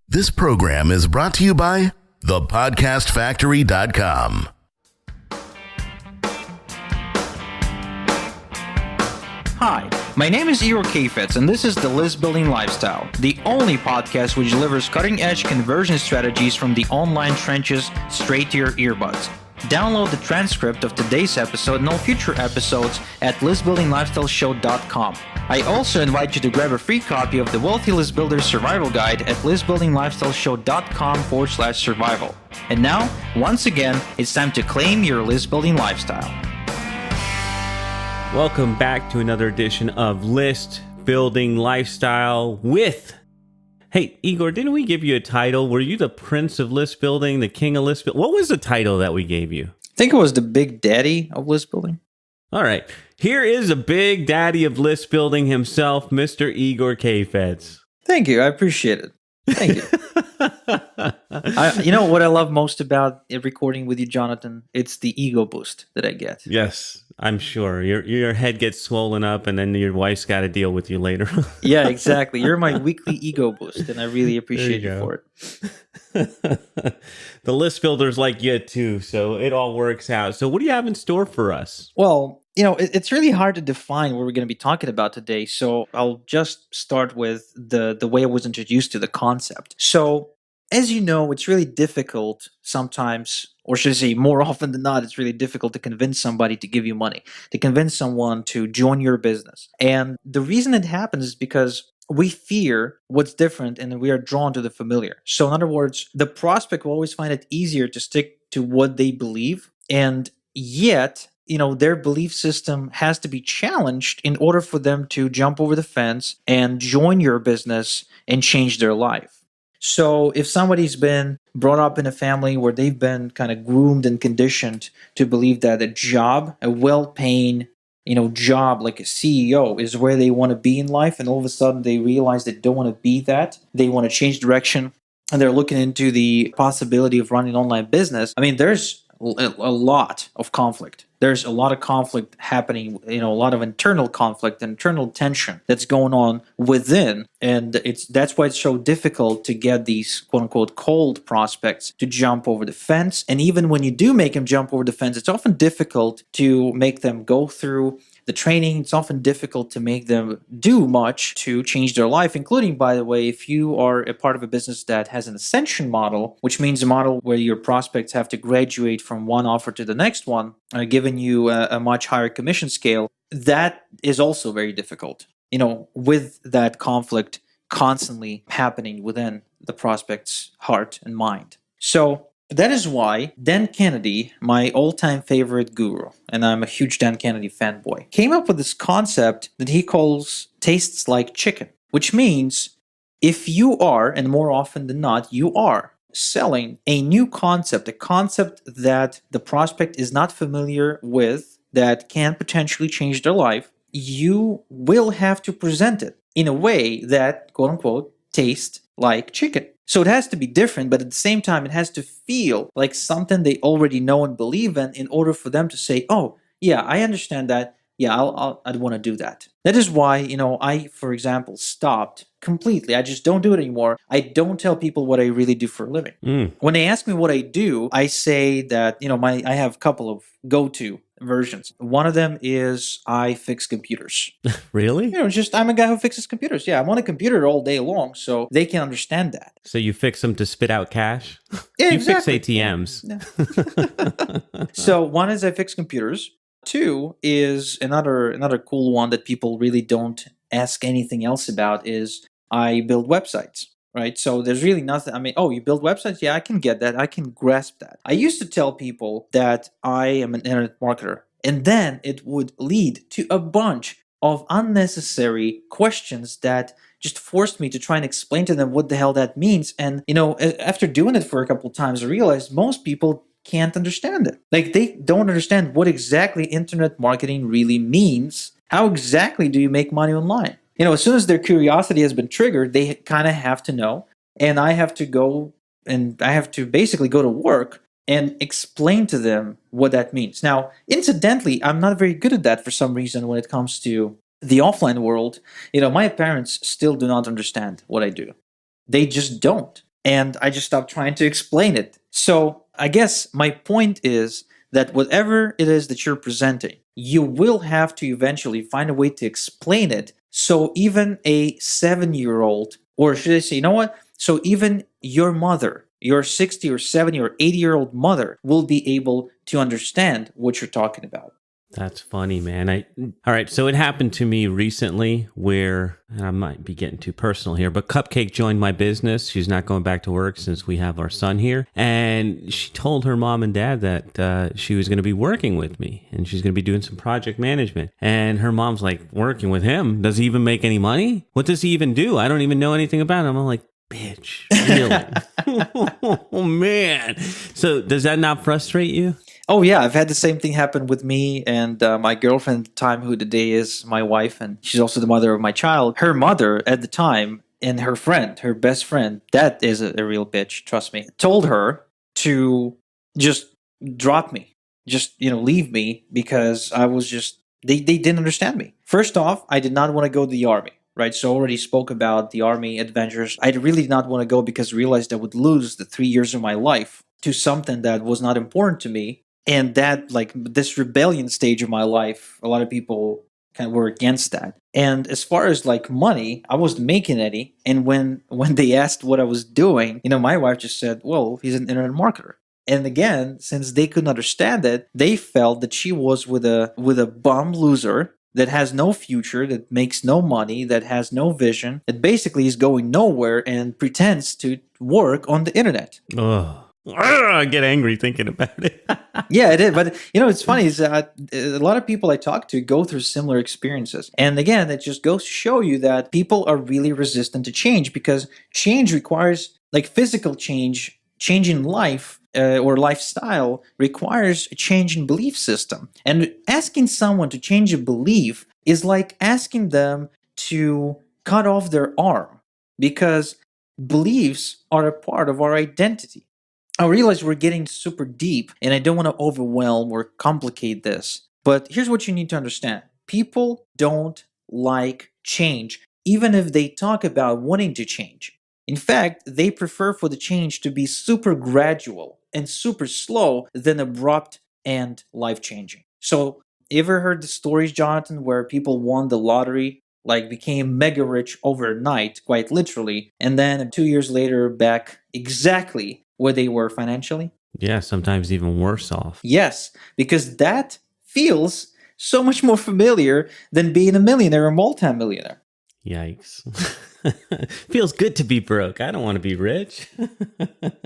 This program is brought to you by thepodcastfactory.com. Hi, my name is Igor Kheifets, and this is the List Building Lifestyle, the only podcast which delivers cutting-edge conversion strategies from the online trenches straight to your earbuds. Download the transcript of today's episode and all future episodes at listbuildinglifestyleshow.com. I also invite you to grab a free copy of the Wealthy List Builder Survival Guide at listbuildinglifestyleshow.com/survival. And now, once again, it's time to claim your list building lifestyle. Welcome back to another edition of List Building Lifestyle with... Hey, Igor, didn't we give you a title? Were you the prince of list building, the king of list building? What was the title that we gave you? I think it was the big daddy of list building. All right. Here is a big daddy of list building himself, Mr. Igor Kheifets. Thank you. I appreciate it. Thank you. You know what I love most about recording with you, Jonathan? It's the ego boost that I get. Yes, I'm sure. Your head gets swollen up and then your wife's got to deal with you later. Yeah, exactly. You're my weekly ego boost, and I really appreciate you for it. The list builders like you too, so it all works out. So what do you have in store for us? Well, you know, it's really hard to define what we're going to be talking about today, so I'll just start with the way I was introduced to the concept. So, as you know, it's really difficult sometimes, or should I say more often than not, it's really difficult to convince somebody to give you money, to convince someone to join your business. And the reason it happens is because we fear what's different and we are drawn to the familiar. So in other words, the prospect will always find it easier to stick to what they believe, and yet, you know, their belief system has to be challenged in order for them to jump over the fence and join your business and change their life. So if somebody's been brought up in a family where they've been kind of groomed and conditioned to believe that a job, a well-paying, job like a CEO is where they want to be in life, and all of a sudden they realize they don't want to be that, they want to change direction, and they're looking into the possibility of running an online business, I mean, there's a lot of conflict. There's a lot of conflict happening, a lot of internal conflict, internal tension that's going on within. And that's why it's so difficult to get these quote unquote cold prospects to jump over the fence. And even when you do make them jump over the fence, it's often difficult to make them go through the training. It's often difficult to make them do much to change their life, including, by the way, if you are a part of a business that has an ascension model, which means a model where your prospects have to graduate from one offer to the next one, giving you a much higher commission scale, that is also very difficult, with that conflict constantly happening within the prospect's heart and mind. So that is why Dan Kennedy, my all-time favorite guru, and I'm a huge Dan Kennedy fanboy, came up with this concept that he calls tastes like chicken, which means if you are, and more often than not, you are selling a new concept, a concept that the prospect is not familiar with, that can potentially change their life, you will have to present it in a way that, quote unquote, tastes like chicken. So it has to be different, but at the same time, it has to feel like something they already know and believe in order for them to say, oh, yeah, I understand that. Yeah, I'd want to do that. That is why, I, for example, stopped completely. I just don't do it anymore. I don't tell people what I really do for a living. When they ask me what I do, I say that, I have a couple of go-to versions. One of them is I fix computers. Really? I'm a guy who fixes computers. Yeah, I'm on a computer all day long, so they can understand that. So you fix them to spit out cash? Yeah, you exactly. fix ATMs. Yeah. So one is I fix computers. Two is another cool one that people really don't ask anything else about is I build websites. Right? So there's really nothing. I mean, oh, you build websites? Yeah, I can get that. I can grasp that. I used to tell people that I am an internet marketer, and then it would lead to a bunch of unnecessary questions that just forced me to try and explain to them what the hell that means. And, after doing it for a couple of times, I realized most people can't understand it. Like, they don't understand what exactly internet marketing really means. How exactly do you make money online? As soon as their curiosity has been triggered, they kind of have to know. And I have to basically go to work and explain to them what that means. Now, incidentally, I'm not very good at that for some reason when it comes to the offline world, my parents still do not understand what I do. They just don't. And I just stopped trying to explain it. So I guess my point is that whatever it is that you're presenting, you will have to eventually find a way to explain it. So even a 7-year-old, or should I say, you know what? So even your mother, your 60 or 70 or 80-year-old mother will be able to understand what you're talking about. That's funny, man. All right, so it happened to me recently where, and I might be getting too personal here, but Cupcake joined my business. She's not going back to work since we have our son here. And she told her mom and dad that she was going to be working with me and she's going to be doing some project management. And her mom's like, working with him? Does he even make any money? What does he even do? I don't even know anything about him. I'm like, bitch, really? Oh, man. So does that not frustrate you? Oh, yeah. I've had the same thing happen with me and my girlfriend at the time, who today is my wife, and she's also the mother of my child. Her mother at the time and her friend, her best friend, that is a real bitch, trust me, told her to just drop me, just, leave me, because I was just, they didn't understand me. First off, I did not want to go to the army. Right, so I already spoke about the army adventures. I really did not want to go because I realized I would lose the 3 years of my life to something that was not important to me. And that, like, this rebellion stage of my life, a lot of people kind of were against that. And as far as like money, I wasn't making any. And when they asked what I was doing, my wife just said, well, he's an internet marketer. And again, since they couldn't understand it, they felt that she was with a bum loser that has no future, that makes no money, that has no vision, that basically is going nowhere and pretends to work on the internet. Oh, I get angry thinking about it. Yeah, it is. But, it's funny is that a lot of people I talk to go through similar experiences. And again, it just goes to show you that people are really resistant to change, because change requires, like, physical change in life or lifestyle requires a change in belief system. And asking someone to change a belief is like asking them to cut off their arm, because beliefs are a part of our identity. I realize we're getting super deep, and I don't want to overwhelm or complicate this. But here's what you need to understand. People don't like change, even if they talk about wanting to change. In fact, they prefer for the change to be super gradual and super slow than abrupt and life-changing. So, ever heard the stories, Jonathan, where people won the lottery, like became mega rich overnight, quite literally, and then 2 years later back exactly where they were financially? Yeah, sometimes even worse off. Yes, because that feels so much more familiar than being a millionaire or multimillionaire. Yikes. Feels good to be broke. I don't want to be rich.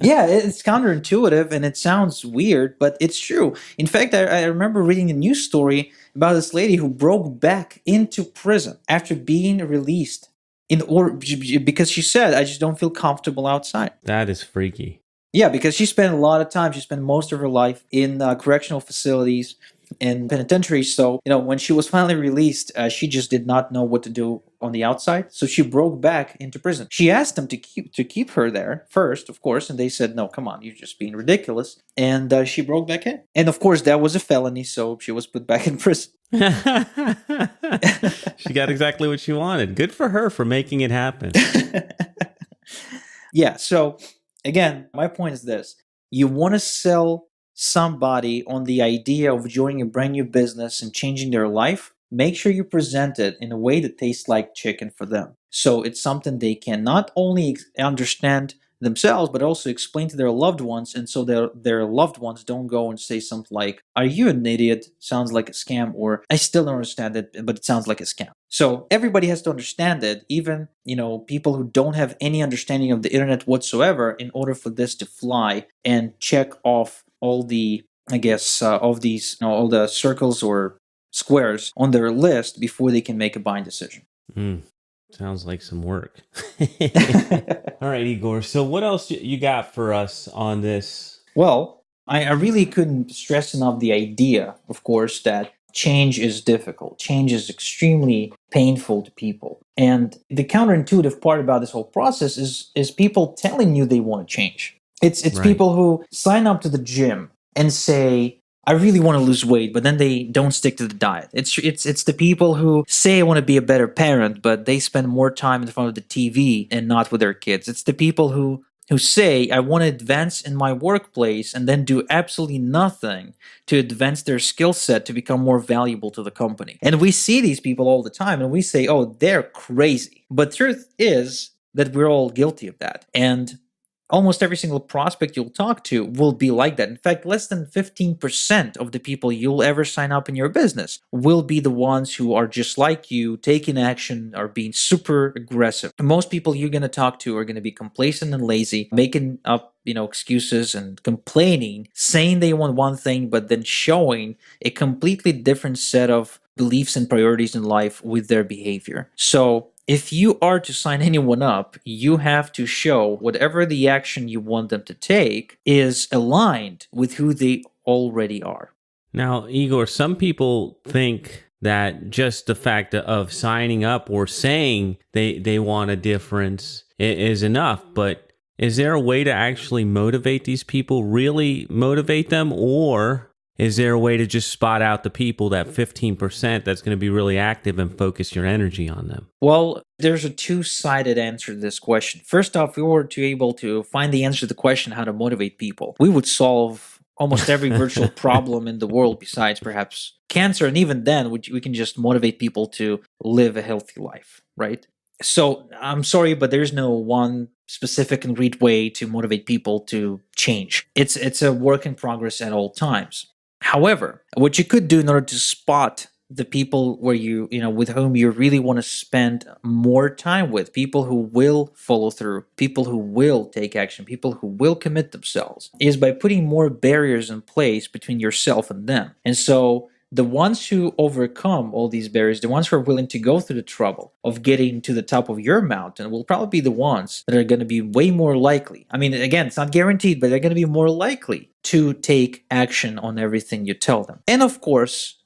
Yeah, it's counterintuitive and it sounds weird, but it's true. In fact, I remember reading a news story about this lady who broke back into prison after being released because she said, I just don't feel comfortable outside. That is freaky. Yeah, because she spent a lot of time, she spent most of her life in correctional facilities and penitentiaries. So, when she was finally released, she just did not know what to do on the outside. So she broke back into prison. She asked them to keep her there first, of course, and they said, no, come on, you're just being ridiculous. And she broke back in. And of course, that was a felony, so she was put back in prison. She got exactly what she wanted. Good for her for making it happen. Yeah, so again, my point is this. You want to sell somebody on the idea of joining a brand new business and changing their life, make sure you present it in a way that tastes like chicken for them. So it's something they can not only understand themselves, but also explain to their loved ones, and so their loved ones don't go and say something like, are you an idiot? Sounds like a scam, or I still don't understand it, but it sounds like a scam. So everybody has to understand it, even, people who don't have any understanding of the internet whatsoever, in order for this to fly and check off all the, of these, all the circles or squares on their list before they can make a buying decision. Sounds like some work. All right, Igor. So what else you got for us on this? Well, I really couldn't stress enough the idea, of course, that change is difficult. Change is extremely painful to people. And the counterintuitive part about this whole process is people telling you they want to change. It's Right. people who sign up to the gym and say, I really want to lose weight, but then they don't stick to the diet. It's the people who say I want to be a better parent, but they spend more time in front of the TV and not with their kids. It's the people who say I want to advance in my workplace and then do absolutely nothing to advance their skill set to become more valuable to the company. And we see these people all the time and we say, "Oh, they're crazy." But truth is that we're all guilty of that. And almost every single prospect you'll talk to will be like that. In fact, less than 15% of the people you'll ever sign up in your business will be the ones who are just like you, taking action, are being super aggressive. Most people you're going to talk to are going to be complacent and lazy, making up excuses and complaining, saying they want one thing, but then showing a completely different set of beliefs and priorities in life with their behavior. So if you are to sign anyone up, you have to show whatever the action you want them to take is aligned with who they already are. Now, Igor, some people think that just the fact of signing up or saying they want a difference is enough, but is there a way to actually motivate these people, really motivate them, or is there a way to just spot out the people, that 15% that's going to be really active, and focus your energy on them? Well, there's a two-sided answer to this question. First off, if we were to able to find the answer to the question how to motivate people, we would solve almost every virtual problem in the world besides perhaps cancer. And even then, we can just motivate people to live a healthy life, right? So I'm sorry, but there's no one specific and great way to motivate people to change. It's a work in progress at all times. However, what you could do in order to spot the people where with whom you really want to spend more time with, people who will follow through, people who will take action, people who will commit themselves, is by putting more barriers in place between yourself and them. And so the ones who overcome all these barriers, the ones who are willing to go through the trouble of getting to the top of your mountain, will probably be the ones that are going to be way more likely. I mean, again, it's not guaranteed, but they're going to be more likely to take action on everything you tell them. And of course,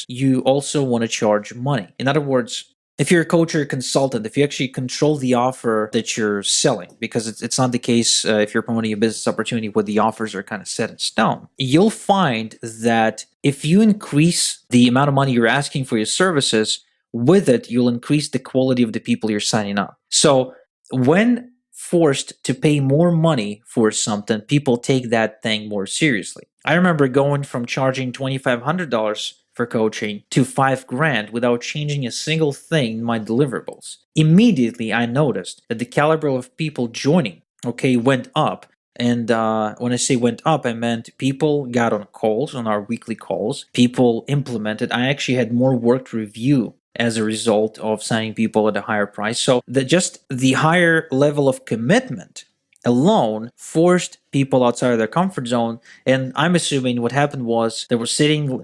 you also want to charge money. In other words, if you're a coach or a consultant, if you actually control the offer that you're selling, because it's not the case if you're promoting a business opportunity where the offers are kind of set in stone, you'll find that if you increase the amount of money you're asking for your services, with it, you'll increase the quality of the people you're signing up. So when forced to pay more money for something, people take that thing more seriously. I remember going from charging $2,500 for coaching to $5,000 without changing a single thing in my deliverables. Immediately, I noticed that the caliber of people joining, went up. And when I say went up, I meant people got on calls, on our weekly calls. People implemented. I actually had more work to review as a result of signing people at a higher price. So just the higher level of commitment alone forced people outside of their comfort zone. And I'm assuming what happened was they were sitting,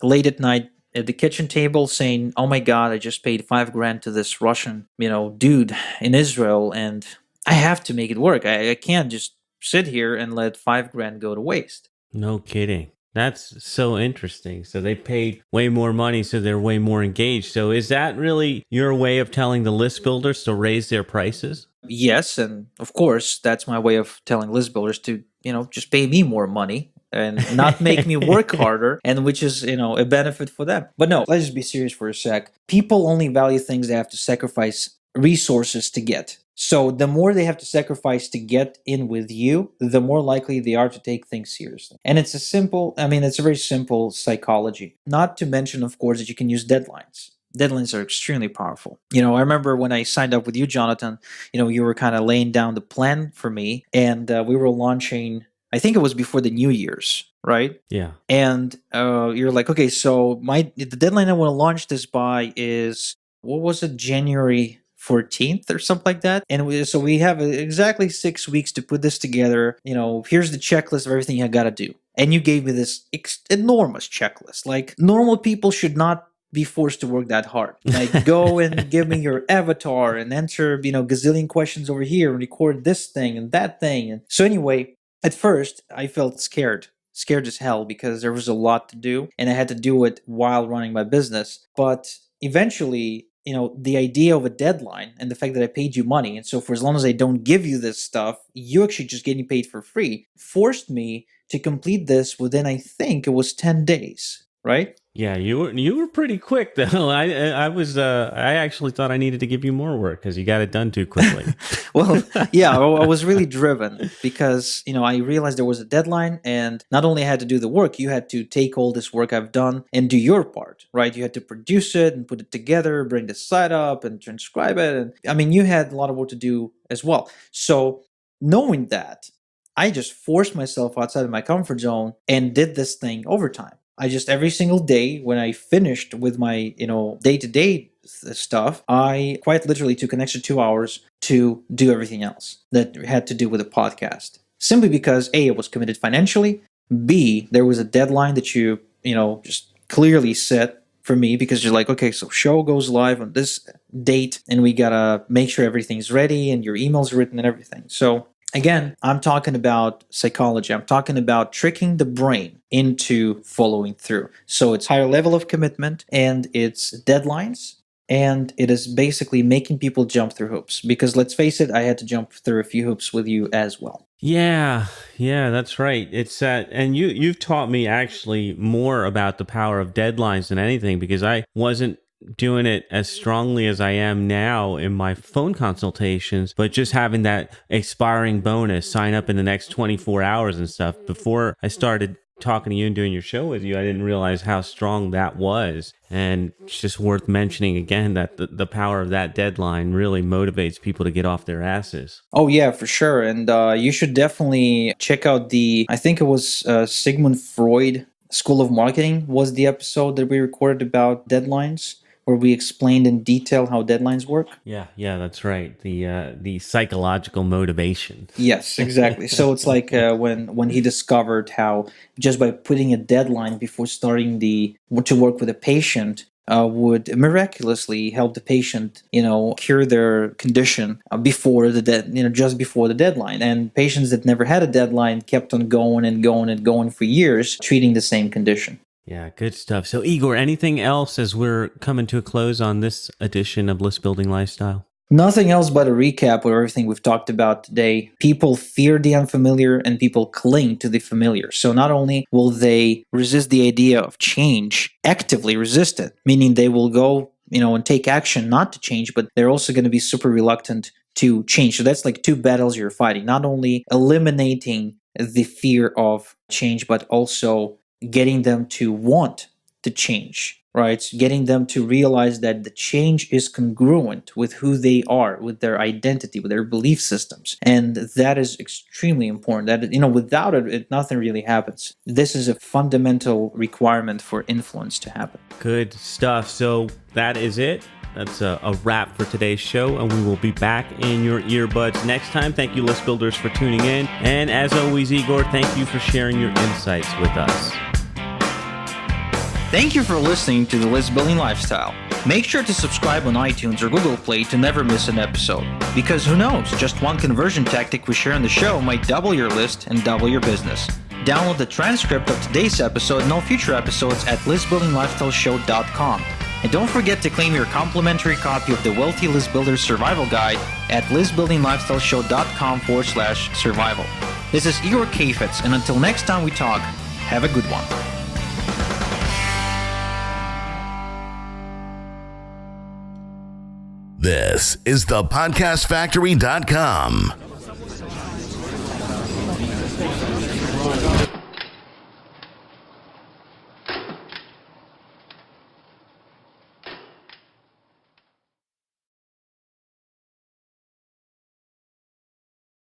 late at night at the kitchen table saying, "Oh my God, I just paid $5,000 to this Russian, dude in Israel, and I have to make it work. I can't just sit here and let $5,000 go to waste." No kidding. That's so interesting. So they paid way more money, so they're way more engaged. So is that really your way of telling the list builders to raise their prices? Yes, and of course, that's my way of telling list builders to, just pay me more money and not make me work harder, and which is, a benefit for them. But no, let's just be serious for a sec. People only value things they have to sacrifice resources to get. So the more they have to sacrifice to get in with you, the more likely they are to take things seriously. And it's a very simple psychology. Not to mention, of course, that you can use deadlines. Deadlines are extremely powerful. I remember when I signed up with you, Jonathan, you were kind of laying down the plan for me, and we were launching, I think it was before the New Year's, right? Yeah. And you're like, okay, so the deadline I want to launch this by is, what was it, January 14th or something like that. And so we have exactly 6 weeks to put this together. Here's the checklist of everything you got to do. And you gave me this enormous checklist. Like, normal people should not be forced to work that hard. Like, go and give me your avatar and enter, gazillion questions over here and record this thing and that thing. And so anyway, at first I felt scared as hell because there was a lot to do and I had to do it while running my business. But eventually, the idea of a deadline and the fact that I paid you money, and so for as long as I don't give you this stuff, you actually just getting paid for free, forced me to complete this within, I think it was 10 days, right? Yeah, you were pretty quick though. I actually thought I needed to give you more work because you got it done too quickly. Well, yeah, I was really driven because, I realized there was a deadline, and not only I had to do the work, you had to take all this work I've done and do your part, right? You had to produce it and put it together, bring the site up and transcribe it. And I mean, you had a lot of work to do as well. So knowing that, I just forced myself outside of my comfort zone and did this thing overtime. I just every single day when I finished with my, day-to-day stuff, I quite literally took an extra 2 hours to do everything else that had to do with the podcast. Simply because A, it was committed financially, B, there was a deadline that you just clearly set for me, because you're like, okay, so show goes live on this date and we gotta make sure everything's ready and your email's written and everything. So again, I'm talking about psychology. I'm talking about tricking the brain into following through. So it's higher level of commitment, and it's deadlines, and it is basically making people jump through hoops. Because let's face it, I had to jump through a few hoops with you as well. Yeah, that's right. It's and you've taught me actually more about the power of deadlines than anything, because I wasn't doing it as strongly as I am now in my phone consultations, but just having that expiring bonus, sign up in the next 24 hours and stuff. Before I started talking to you and doing your show with you, I didn't realize how strong that was. And it's just worth mentioning again that the power of that deadline really motivates people to get off their asses. Oh yeah, for sure. And you should definitely check out I think it was Sigmund Freud School of Marketing was the episode that we recorded about deadlines, where we explained in detail how deadlines work. Yeah, that's right. The psychological motivation. Yes, exactly. So it's like when he discovered how just by putting a deadline before starting to work with a patient would miraculously help the patient, cure their condition before just before the deadline. And patients that never had a deadline kept on going and going and going for years, treating the same condition. Yeah, good stuff. So, Igor, anything else as we're coming to a close on this edition of List Building Lifestyle? Nothing else but a recap of everything we've talked about today. People fear the unfamiliar and people cling to the familiar. So not only will they resist the idea of change, actively resist it, meaning they will go, and take action not to change, but they're also going to be super reluctant to change. So that's like two battles you're fighting. Not only eliminating the fear of change, but also getting them to want to change, right? Getting them to realize that the change is congruent with who they are, with their identity, with their belief systems. And that is extremely important. That, without it, nothing really happens. This is a fundamental requirement for influence to happen. Good stuff. So that is it. That's a wrap for today's show, and we will be back in your earbuds next time. Thank you, List Builders, for tuning in. And as always, Igor, thank you for sharing your insights with us. Thank you for listening to the List Building Lifestyle. Make sure to subscribe on iTunes or Google Play to never miss an episode. Because who knows, just one conversion tactic we share on the show might double your list and double your business. Download the transcript of today's episode and all future episodes at listbuildinglifestyleshow.com. And don't forget to claim your complimentary copy of the Wealthy List Builder Survival Guide at listbuildinglifestyleshow.com/survival. This is Igor Kheifets, and until next time we talk, have a good one. This is the podcastfactory.com.